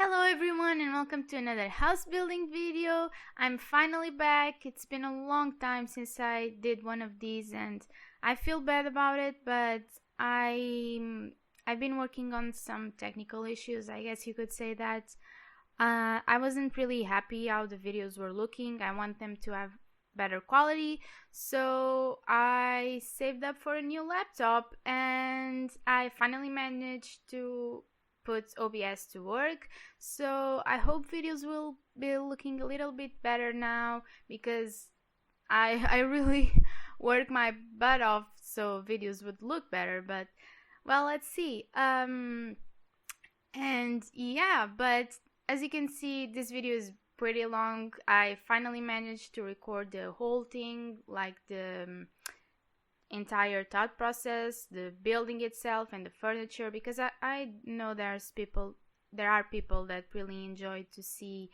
Hello everyone and welcome to another house building video. I'm finally back. It's been a long time since I did one of these and I feel bad about it, but I've been working on some technical issues, I guess you could say that. I wasn't really happy how the videos were looking. I want them to have better quality, so I saved up for a new laptop and I finally managed to put OBS to work. So I hope videos will be looking a little bit better now because I really work my butt off so videos would look better, but well, let's see. And yeah, but as you can see, this video is pretty long. I finally managed to record the whole thing, like the entire thought process, the building itself and the furniture, because I know there are people that really enjoy to see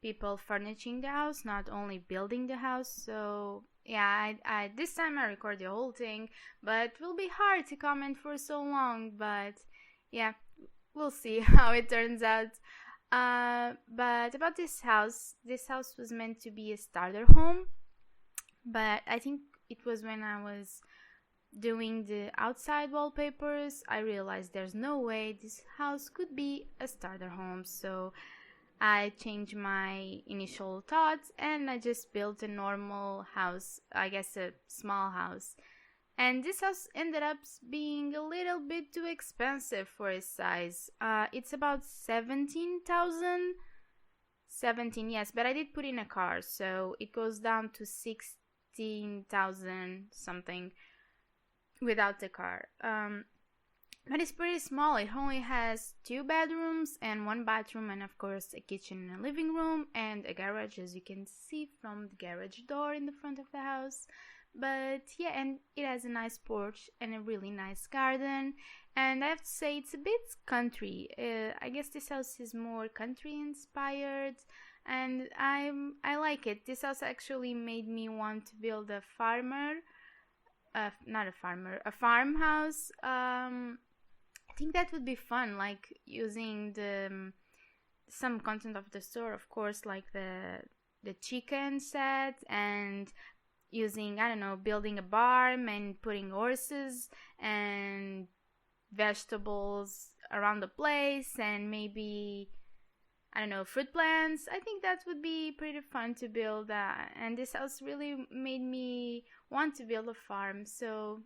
people furnishing the house, not only building the house. So yeah, I this time I record the whole thing, but it will be hard to comment for so long, but yeah, we'll see how it turns out. But about this house was meant to be a starter home, but I think it was when I was doing the outside wallpapers I realized there's no way this house could be a starter home, so I changed my initial thoughts and I just built a normal house, I guess a small house. And this house ended up being a little bit too expensive for its size. It's about 17,000. 17, yes, but I did put in a car, so it goes down to 16,000 something without the car. But it's pretty small. It only has 2 bedrooms and 1 bathroom, and of course a kitchen and a living room and a garage, as you can see from the garage door in the front of the house. But yeah, and it has a nice porch and a really nice garden, and I have to say it's a bit country. I guess this house is more country inspired, and I like it. This house actually made me want to build a farmhouse. I think that would be fun, like using the some content of the store, of course, like the chicken set, and using, I don't know, building a barn and putting horses and vegetables around the place, and maybe, I don't know, fruit plants. I think that would be pretty fun to build, and this house really made me want to build a farm, so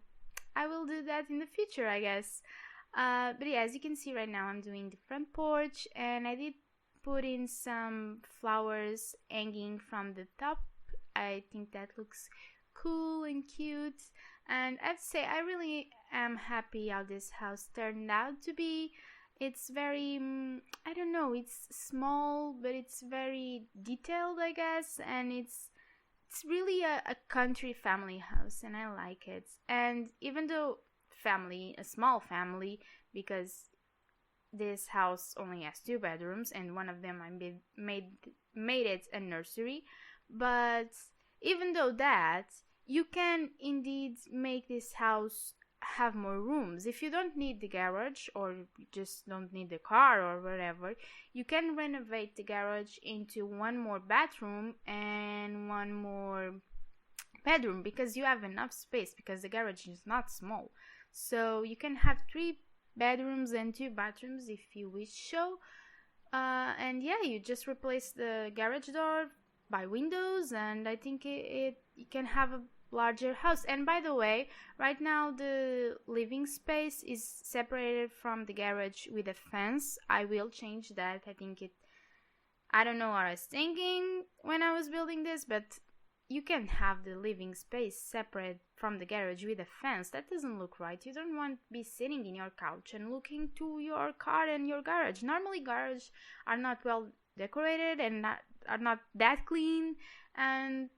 I will do that in the future, I guess. But yeah, as you can see right now, I'm doing the front porch, and I did put in some flowers hanging from the top. I think that looks cool and cute, and I have to say I really am happy how this house turned out to be. It's very, I don't know, it's small, but it's very detailed, I guess, and it's really a country family house, and I like it. And even though a small family, because this house only has 2 bedrooms and one of them I made it a nursery, but even though that, you can indeed make this house have more rooms. If you don't need the garage, or you just don't need the car or whatever, you can renovate the garage into 1 more bathroom and 1 more bedroom, because you have enough space, because the garage is not small. So you can have 3 bedrooms and 2 bathrooms if you wish so. And yeah, you just replace the garage door by windows, and I think it can have a larger house. And by the way, right now the living space is separated from the garage with a fence. I will change that. I don't know what I was thinking when I was building this, but you can have the living space separate from the garage with a fence. That doesn't look right. You don't want to be sitting in your couch and looking to your car and your garage. Normally garages are not well decorated and are not that clean, and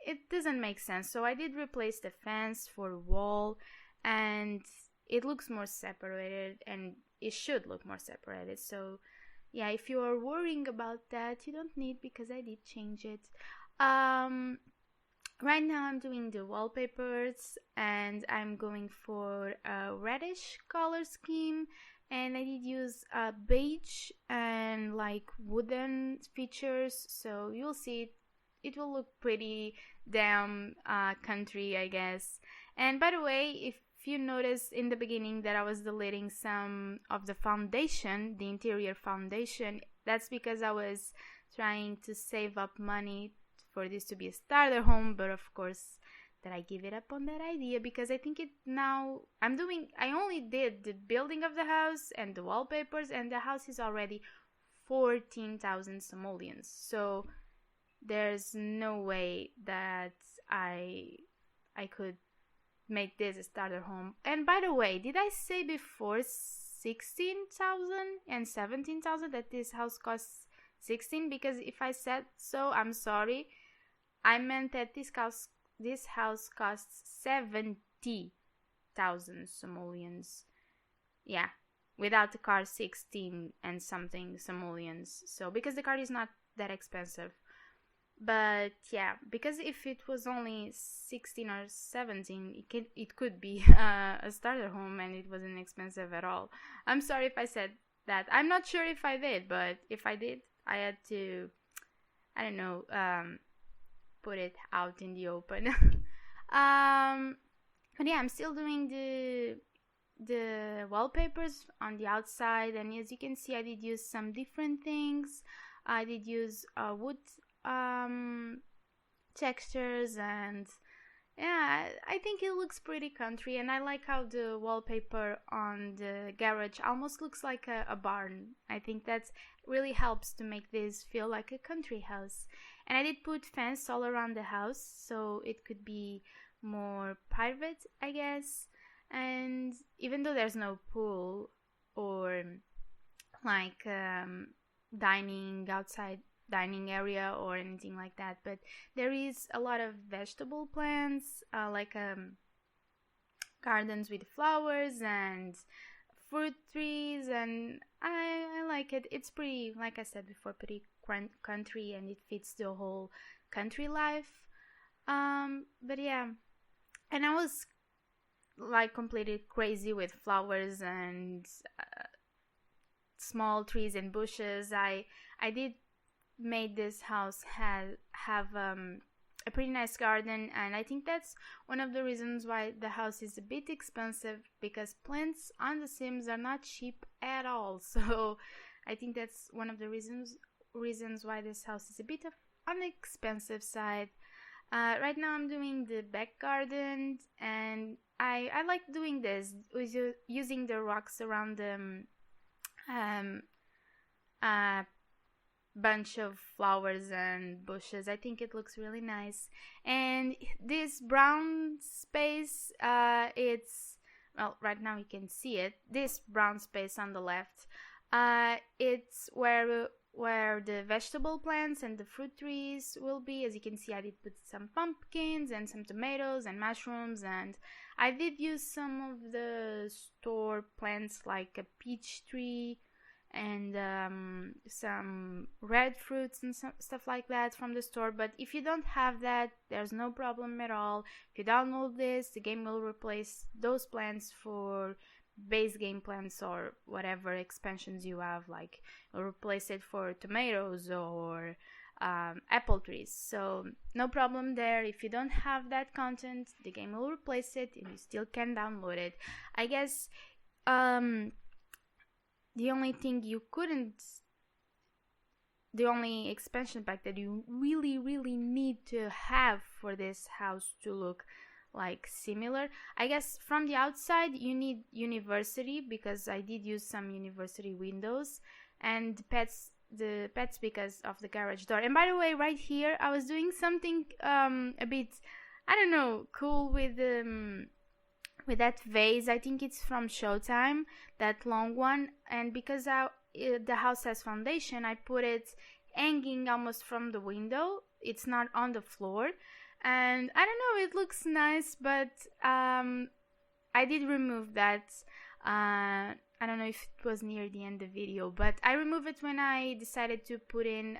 it doesn't make sense. So I did replace the fence for a wall, and it looks more separated, and it should look more separated. So yeah, if you are worrying about that, you don't need, because I did change it. Right now I'm doing the wallpapers, and I'm going for a reddish color scheme, and I did use beige and like wooden features, so you'll see it will look pretty damn country, I guess. And by the way, if you noticed in the beginning that I was deleting some of the foundation, the interior foundation, that's because I was trying to save up money for this to be a starter home, but of course that I give it up on that idea because I think it now I only did the building of the house and the wallpapers, and the house is already 14,000 simoleons. So there's no way that I could make this a starter home. And by the way, did I say before 16,000 and 17,000 that this house costs 16? Because if I said so, I'm sorry. I meant that this house costs 70,000 simoleons. Yeah, without the car 16 and something simoleons. So because the car is not that expensive. But yeah, because if it was only 16 or 17, it could be a starter home and it wasn't expensive at all. I'm sorry if I said that. I'm not sure if I did, but if I did, I had to, I don't know, put it out in the open. But yeah, I'm still doing the wallpapers on the outside, and as you can see, I did use some different things. I did use wood textures, and yeah, I think it looks pretty country, and I like how the wallpaper on the garage almost looks like a barn. I think that really helps to make this feel like a country house. And I did put fence all around the house so it could be more private, I guess. And even though there's no pool or like outside dining area or anything like that, but there is a lot of vegetable plants, like gardens with flowers and fruit trees, and I like it. It's pretty, like I said before, pretty country, and it fits the whole country life. But yeah, and I was like completely crazy with flowers and small trees and bushes. I did made this house have a pretty nice garden, and I think that's one of the reasons why the house is a bit expensive, because plants on the Sims are not cheap at all. So I think that's one of the reasons why this house is a bit on the expensive side. Right now I'm doing the back garden, and I like doing this using the rocks around the bunch of flowers and bushes. I think it looks really nice. And this brown space, it's, well, right now you can see it, this brown space on the left, it's where the vegetable plants and the fruit trees will be. As you can see, I did put some pumpkins and some tomatoes and mushrooms, and I did use some of the store plants like a peach tree and some red fruits and stuff like that from the store. But if you don't have that, there's no problem at all. If you download this, the game will replace those plants for base game plants or whatever expansions you have, like it'll replace it for tomatoes or apple trees. So no problem there. If you don't have that content, the game will replace it and you still can download it. I guess the only expansion pack that you really need to have for this house to look like similar, I guess from the outside you need university, because I did use some university windows, and the pets because of the garage door. And by the way, right here I was doing something a bit, I don't know, cool with that vase. I think it's from Showtime, that long one, and because the house has foundation, I put it hanging almost from the window. It's not on the floor, and I don't know, it looks nice, but I did remove that. I don't know if it was near the end of the video, but I removed it when I decided to put in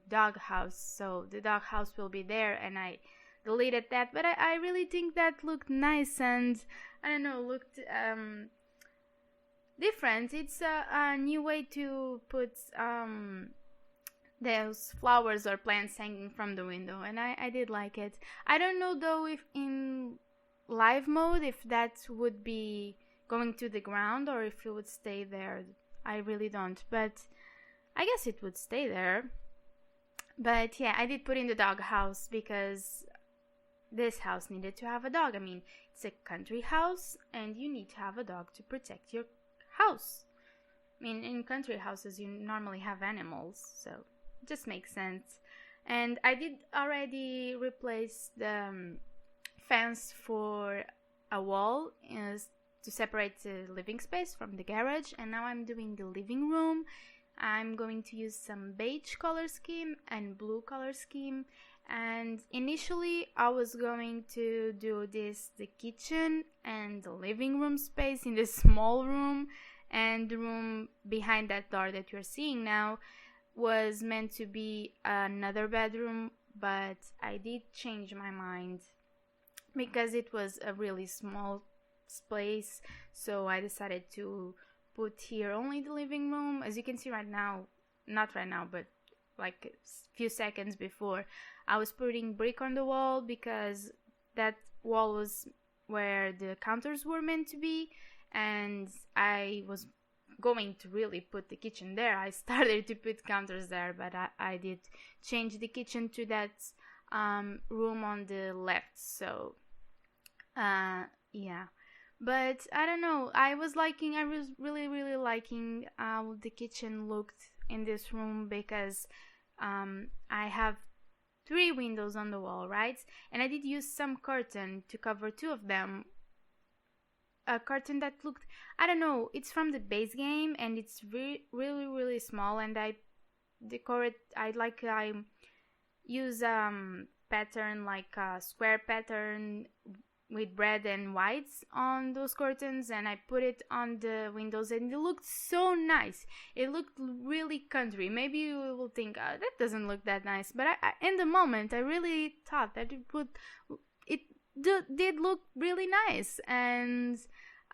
dog house, so the dog house will be there, and I deleted that. But I really think that looked nice, and I don't know, different. It's a new way to put those flowers or plants hanging from the window, and I did like it. I don't know though if in live mode if that would be going to the ground or if it would stay there. I really don't, but I guess it would stay there. But yeah, I did put in the dog house because this house needed to have a dog. I mean, it's a country house and you need to have a dog to protect your house. I mean, in country houses you normally have animals, so it just makes sense. And I did already replace the fence for a wall to separate the living space from the garage, and now I'm doing the living room. I'm going to use some beige color scheme and blue color scheme, and initially I was going to do the kitchen and the living room space in the small room, and the room behind that door that you're seeing now was meant to be another bedroom, but I did change my mind because it was a really small space, so I decided to put here only the living room. As you can see right now, not right now, but like a few seconds before, I was putting brick on the wall because that wall was where the counters were meant to be, and I was going to really put the kitchen there. I started to put counters there, but I did change the kitchen to that room on the left, so yeah. But I don't know, I was really liking how the kitchen looked in this room because I have 3 windows on the wall, right? And I did use some curtain to cover 2 of them. A curtain that looked, I don't know, it's from the base game and it's really small, and I use pattern like a square pattern with red and whites on those curtains, and I put it on the windows and it looked so nice. It looked really country. Maybe you will think, oh, that doesn't look that nice, but in the moment I really thought that did look really nice, and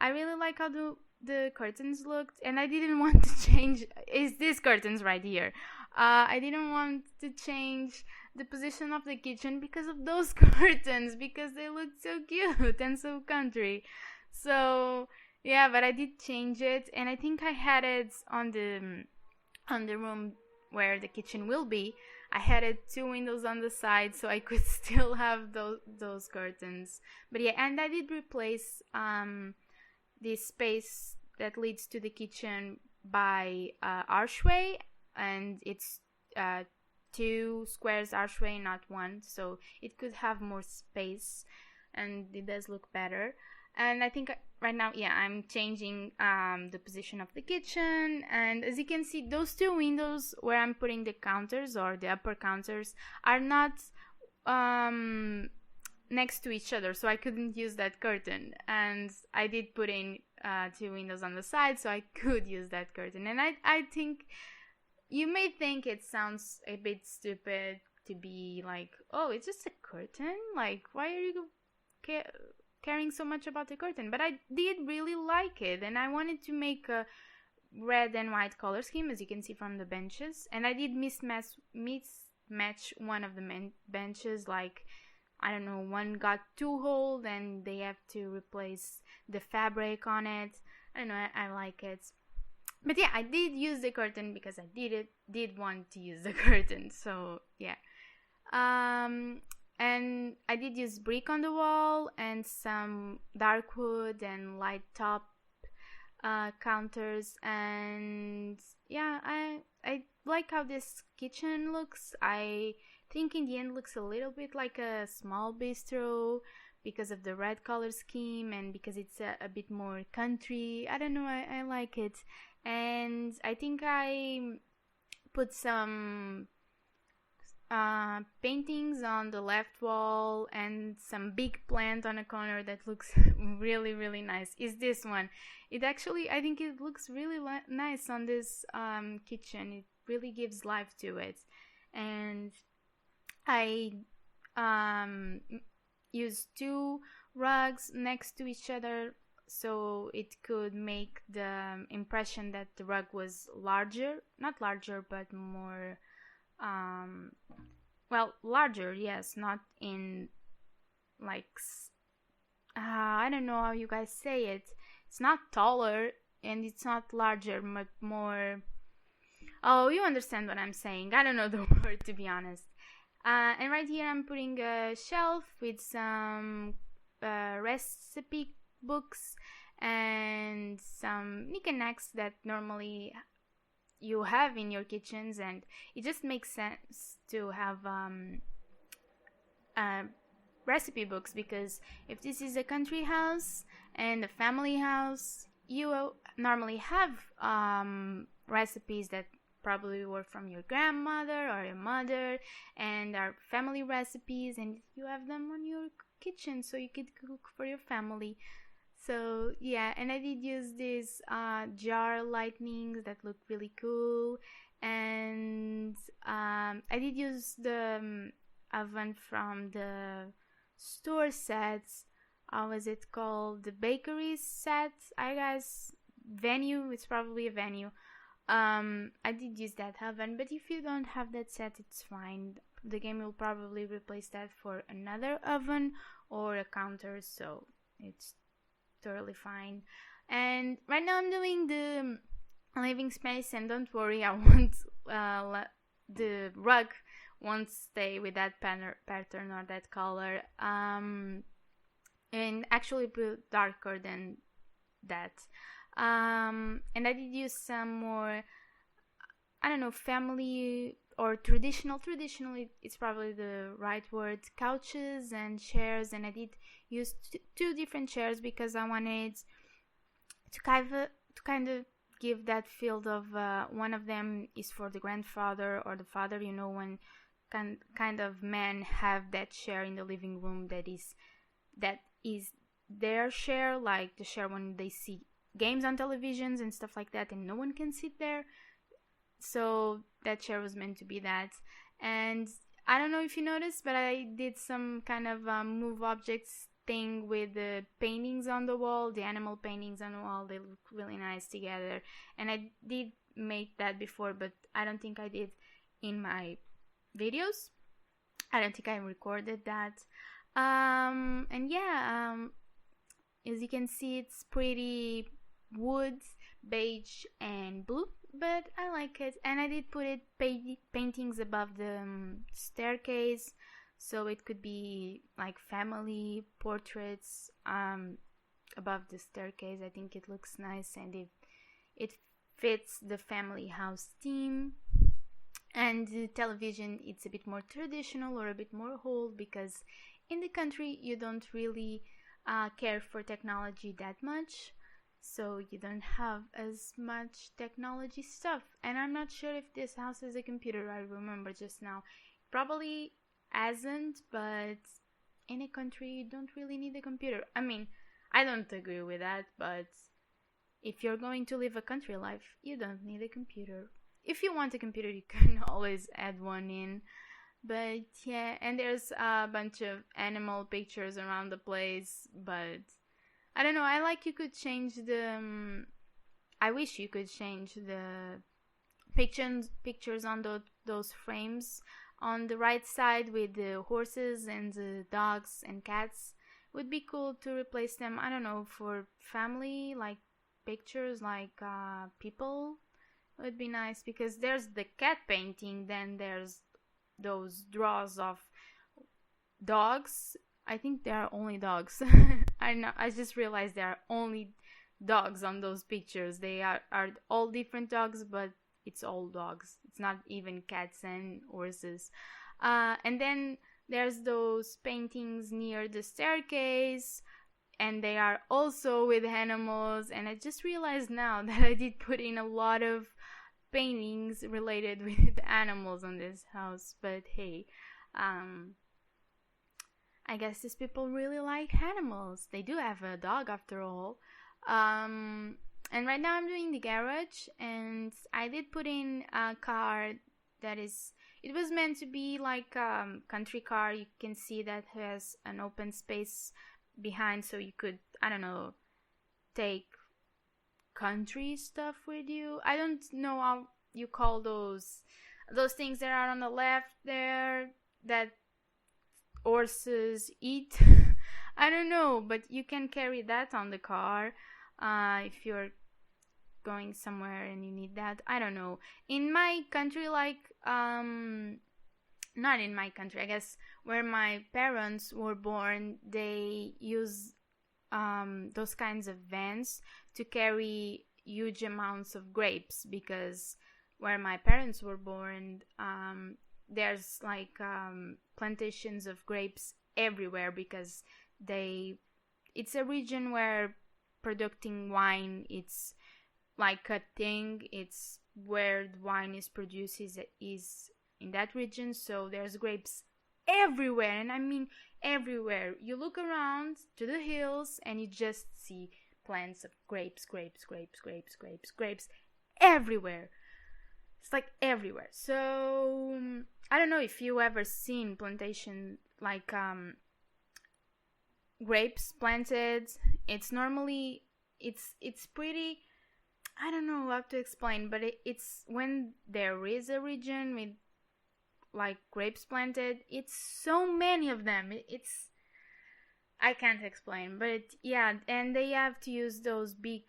I really like how the curtains looked, and I didn't want to change is these curtains right here. I didn't want to change the position of the kitchen because of those curtains, because they looked so cute and so country. So yeah, but I did change it, and I think I had it on the room where the kitchen will be. I had it 2 windows on the side, so I could still have those curtains. But yeah, and I did replace this space that leads to the kitchen by archway, and it's 2 squares archway, not 1, so it could have more space and it does look better. And I think right now, yeah, I'm changing the position of the kitchen, and as you can see, those 2 windows where I'm putting the counters or the upper counters are not next to each other, so I couldn't use that curtain, and I did put in 2 windows on the side so I could use that curtain. And I think you may think it sounds a bit stupid to be like, oh, it's just a curtain, like why are you caring so much about the curtain? But I did really like it, and I wanted to make a red and white color scheme, as you can see from the benches, and I did mismatch one of the benches, like I don't know, one got 2 holes and they have to replace the fabric on it. I don't know, I like it. But yeah, I did use the curtain because I did want to use the curtain, so yeah. And I did use brick on the wall and some dark wood and light top counters, and yeah, I like how this kitchen looks. I think in the end looks a little bit like a small bistro because of the red color scheme and because it's a bit more country. I don't know, I like it. And I think I put some paintings on the left wall and some big plant on a corner that looks really nice. Is this one? It actually, I think it looks really nice on this kitchen. It really gives life to it. And I used 2 rugs next to each other, so it could make the impression that the rug was larger, not larger, but more, um, well, larger, yes, not in like, I don't know how you guys say it. It's not taller and it's not larger, but more. Oh, you understand what I'm saying. I don't know the word, to be honest. And right here I'm putting a shelf with some recipe books and some knickknacks that normally you have in your kitchens, and it just makes sense to have uh, recipe books, because if this is a country house and a family house, you normally have recipes that probably were from your grandmother or your mother and are family recipes, and you have them on your kitchen so you could cook for your family. So yeah, and I did use these jar lightnings that look really cool, and I did use the oven from the store sets. How was it called? The bakery set, I guess. Venue, it's probably a venue. I did use that oven, but if you don't have that set, it's fine. The game will probably replace that for another oven or a counter, so it's totally fine. And right now I'm doing the living space, and don't worry, I won't the rug won't stay with that pattern or that color, and actually put darker than that. And I did use some more, I don't know, family or traditionally it's probably the right word, couches and chairs, and I did use two different chairs because I wanted to kind of give that feel of one of them is for the grandfather or the father, when kind of men have that chair in the living room that is their chair, like the chair when they see games on televisions and stuff like that and no one can sit there. So that chair was meant to be that. And I don't know if you noticed, but I did some kind of move objects thing with the paintings on the wall, the animal paintings on the wall. They look really nice together, and I did make that before, but I don't think I did in my videos. I don't think I recorded that. And yeah, as you can see, it's pretty wood, beige and blue, but I like it. And I did put it paintings above the staircase, so it could be like family portraits above the staircase. I think it looks nice, and it fits the family house theme. And the television, it's a bit more traditional or a bit more old, because in the country you don't really care for technology that much, so you don't have as much technology stuff. And I'm not sure if this house has a computer. I remember just now, probably hasn't, but in a country you don't really need a computer. I mean, I don't agree with that, but if you're going to live a country life, you don't need a computer. If you want a computer, you can always add one in. But yeah, and there's a bunch of animal pictures around the place, but I don't know, I like you could change the I wish you could change the pictures on those frames on the right side with the horses and the dogs and cats. Would be cool to replace them, I don't know, for family, like pictures, like people. It would be nice, because there's the cat painting, then there's those draws of dogs. I think there are only dogs. I just realized there are only dogs on those pictures. They are all different dogs, but it's all dogs. It's not even cats and horses. And then there's those paintings near the staircase, and they are also with animals. And I just realized now that I did put in a lot of paintings related with animals on this house. But hey, I guess these people really like animals. They do have a dog after all. And right now I'm doing the garage, and I did put in a car that is, it was meant to be like a country car. You can see that has an open space behind, so you could, I don't know, take country stuff with you. I don't know how you call those things that are on the left there that horses eat. I don't know, but you can carry that on the car if you're going somewhere and you need that. I don't know. In my country, like not in my country, I guess where my parents were born, they use those kinds of vans to carry huge amounts of grapes, because where my parents were born, there's like plantations of grapes everywhere, because it's a region where producing wine, it's like a thing. It's where the wine is produced is in that region. So there's grapes everywhere, and I mean everywhere. You look around to the hills and you just see plants of grapes everywhere. It's like everywhere. So I don't know if you ever seen plantation like grapes planted. It's normally it's pretty, I don't know how to explain, but it's when there is a region with like grapes planted, it's so many of them. It's I can't explain, but yeah, and they have to use those big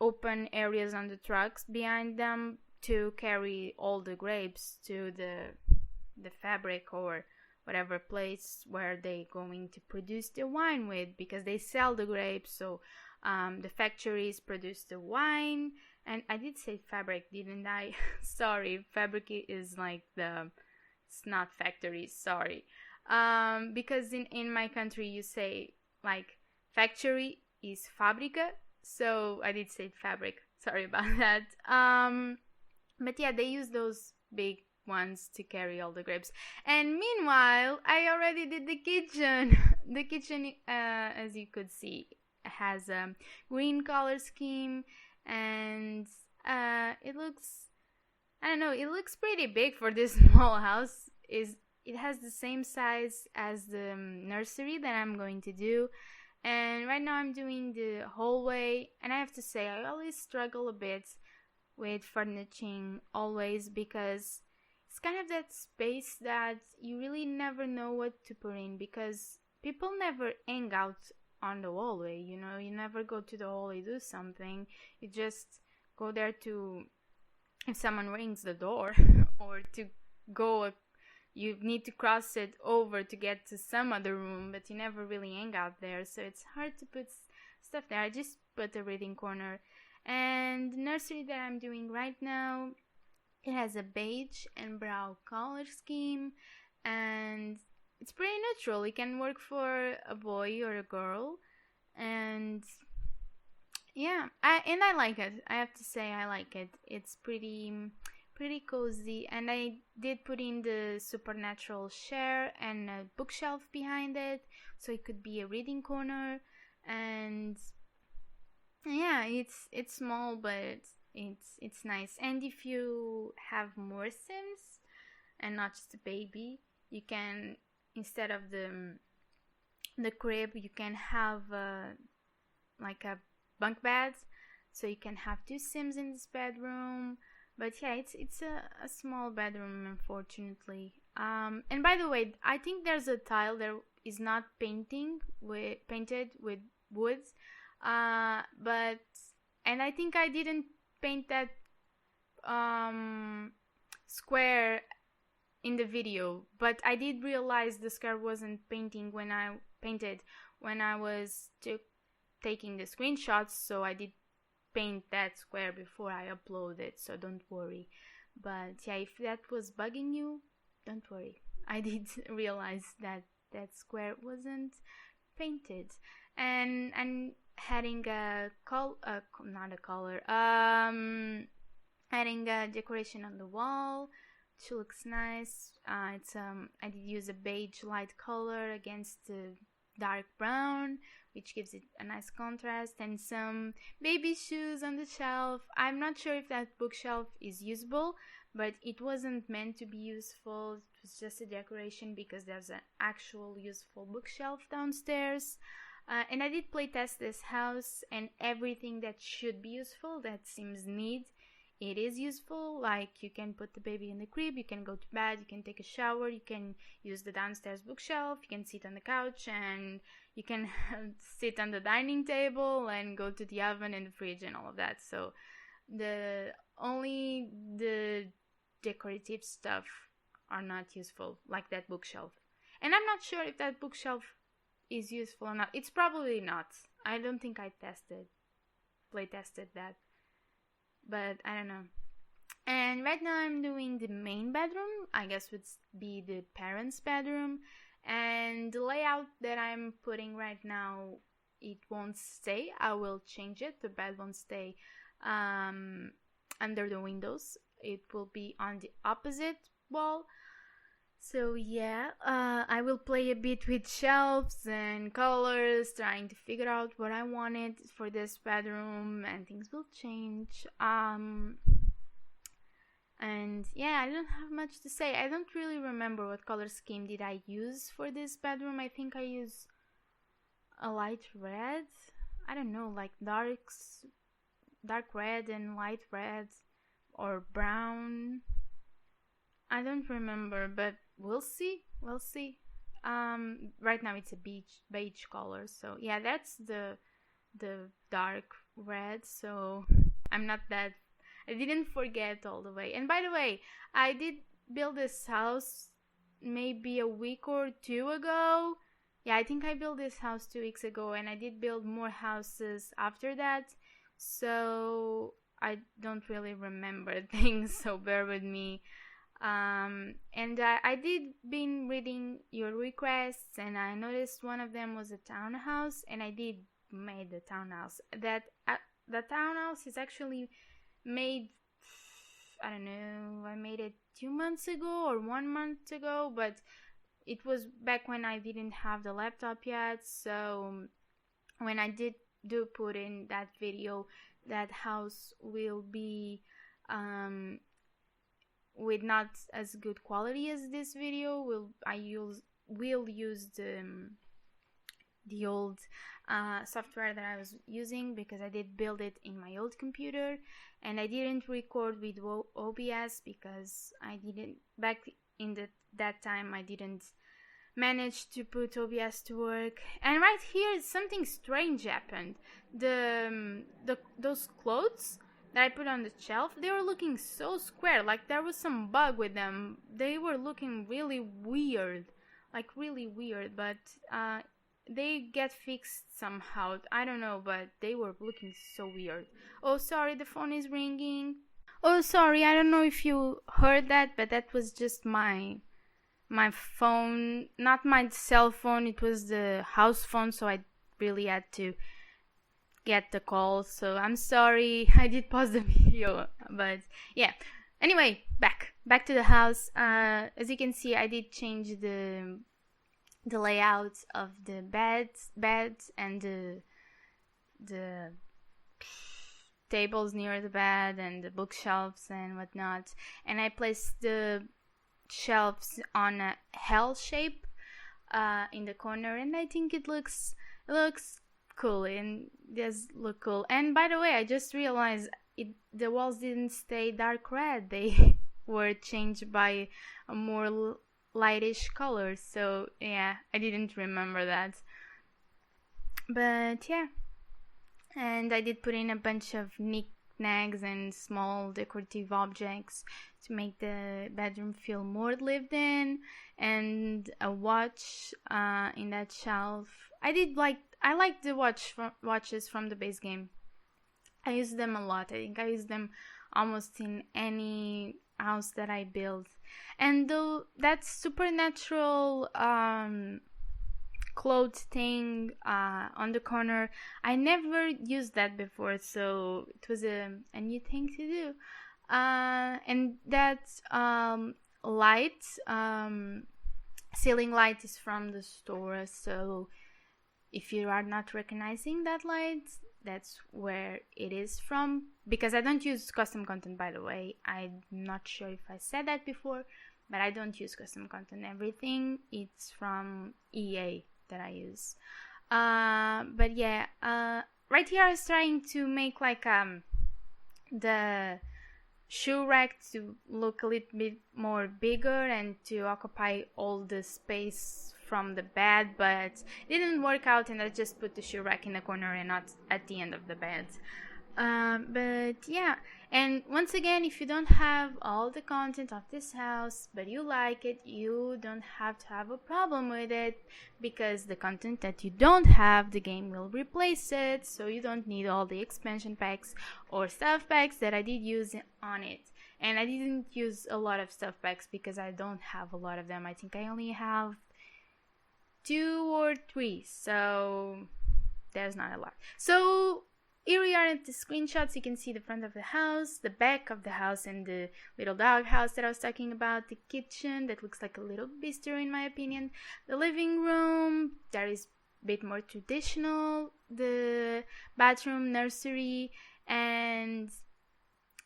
open areas on the trucks behind them to carry all the grapes to the fabric or whatever place where they're going to produce the wine with, because they sell the grapes. So the factories produce the wine. And I did say fabric, didn't I? Sorry, fabric is like it's not factories, sorry. Because in my country you say like factory is fábrica, so I did say fabric, sorry about that. But yeah, they use those big ones to carry all the grapes. And meanwhile, I already did the kitchen. The kitchen, as you could see, has a green color scheme, and it looks, I don't know, it looks pretty big for this small house. It has the same size as the nursery that I'm going to do. And right now I'm doing the hallway, and I have to say I always struggle a bit with furnishing always, because it's kind of that space that you really never know what to put in, because people never hang out on the hallway, you know. You never go to the hallway, do something. You just go there to, if someone rings the door or to go, you need to cross it over to get to some other room, but you never really hang out there, so it's hard to put stuff there. I just put a reading corner. And the nursery that I'm doing right now, it has a beige and brown color scheme, and it's pretty neutral. It can work for a boy or a girl, and yeah, I like it. I have to say I like it. It's pretty cozy, and I did put in the supernatural chair and a bookshelf behind it, so it could be a reading corner. And yeah, it's small, but it's nice. And if you have more Sims and not just a baby, you can, instead of the crib, you can have like a bunk bed, so you can have 2 Sims in this bedroom. But yeah, it's a small bedroom, unfortunately. And by the way, I think there's a tile that is not painted with woods. But and I think I didn't paint that square in the video, but I did realize the square wasn't painting when I was taking the screenshots, so I did paint that square before I upload it, so don't worry. But yeah, if that was bugging you, don't worry. I did realize that square wasn't painted. And adding adding a decoration on the wall, which looks nice. I did use a beige light color against the dark brown, which gives it a nice contrast, and some baby shoes on the shelf. I'm not sure if that bookshelf is usable, but it wasn't meant to be useful. It was just a decoration because there's an actual useful bookshelf downstairs. And I did playtest this house, and everything that should be useful, that seems neat, it is useful. Like, you can put the baby in the crib, you can go to bed, you can take a shower, you can use the downstairs bookshelf, you can sit on the couch, and you can sit on the dining table and go to the oven and the fridge and all of that. So only the decorative stuff are not useful, like that bookshelf. And I'm not sure if that bookshelf is useful or not. It's probably not. I don't think I play tested that, but I don't know. And right now I'm doing the main bedroom, I guess would be the parents' bedroom, and the layout that I'm putting right now, it won't stay. I will change it. The bed won't stay under the windows. It will be on the opposite wall. So yeah, I will play a bit with shelves and colors, trying to figure out what I wanted for this bedroom, and things will change. And yeah, I don't have much to say. I don't really remember what color scheme did I use for this bedroom. I think I used a light red. I don't know, like dark red and light red, or brown. I don't remember, but we'll see. Right now it's a beige color, so yeah, that's the dark red. So I'm not that. I didn't forget all the way. And by the way, I did build this house maybe a week or two ago. Yeah, I think I built this house 2 weeks ago, and I did build more houses after that. So I don't really remember things, so bear with me. And I did been reading your requests, and I noticed one of them was a townhouse, and I did made the townhouse. The townhouse is actually made, I don't know, I made it 2 months ago or 1 month ago, but it was back when I didn't have the laptop yet. So when I do put in that video, that house will be with not as good quality as this video. We'll use the old software that I was using, because I did build it in my old computer, and I didn't record with OBS because I didn't, back in that time I didn't manage to put OBS to work. And right here something strange happened. Those clothes that I put on the shelf, they were looking so square, like there was some bug with them. They were looking really weird, but they get fixed somehow. I don't know, but they were looking so weird. Oh, sorry, the phone is ringing. Oh, sorry, I don't know if you heard that, but that was just my phone, not my cell phone. It was the house phone, so I really had to get the call. So I'm sorry, I did pause the video, but yeah. Anyway, back to the house. As you can see, I did change the layout of the beds and the tables near the bed and the bookshelves and whatnot, and I placed the shelves on a L shape in the corner, and I think it looks cool, and does look cool. And by the way, I just realized the walls didn't stay dark red, they were changed by a more lightish color. So yeah, I didn't remember that, but yeah. And I did put in a bunch of knickknacks and small decorative objects to make the bedroom feel more lived in, and a watch in that shelf. I like the watches from the base game. I use them a lot. I think I use them almost in any house that I build. And though that supernatural clothes thing on the corner, I never used that before, so it was a new thing to do. And that light, ceiling light, is from the store, so if you are not recognizing that light, that's where it is from. Because I don't use custom content, by the way. I'm not sure if I said that before, but I don't use custom content. Everything it's from EA that I use. But yeah, right here I was trying to make like the shoe rack to look a little bit more bigger and to occupy all the space from the bed, but it didn't work out, and I just put the shoe rack in the corner and not at the end of the bed. But yeah, and once again, if you don't have all the content of this house but you like it, you don't have to have a problem with it, because the content that you don't have, the game will replace it, so you don't need all the expansion packs or stuff packs that I did use on it. And I didn't use a lot of stuff packs because I don't have a lot of them. I think I only have 2 or 3, so there's not a lot. So here we are at the screenshots. You can see the front of the house, the back of the house, and the little dog house that I was talking about, the kitchen that looks like a little bistro in my opinion, the living room that is a bit more traditional, the bathroom, nursery, and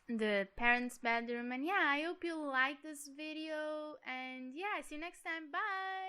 the parents' bedroom. And yeah, I hope you like this video, and yeah, see you next time. Bye.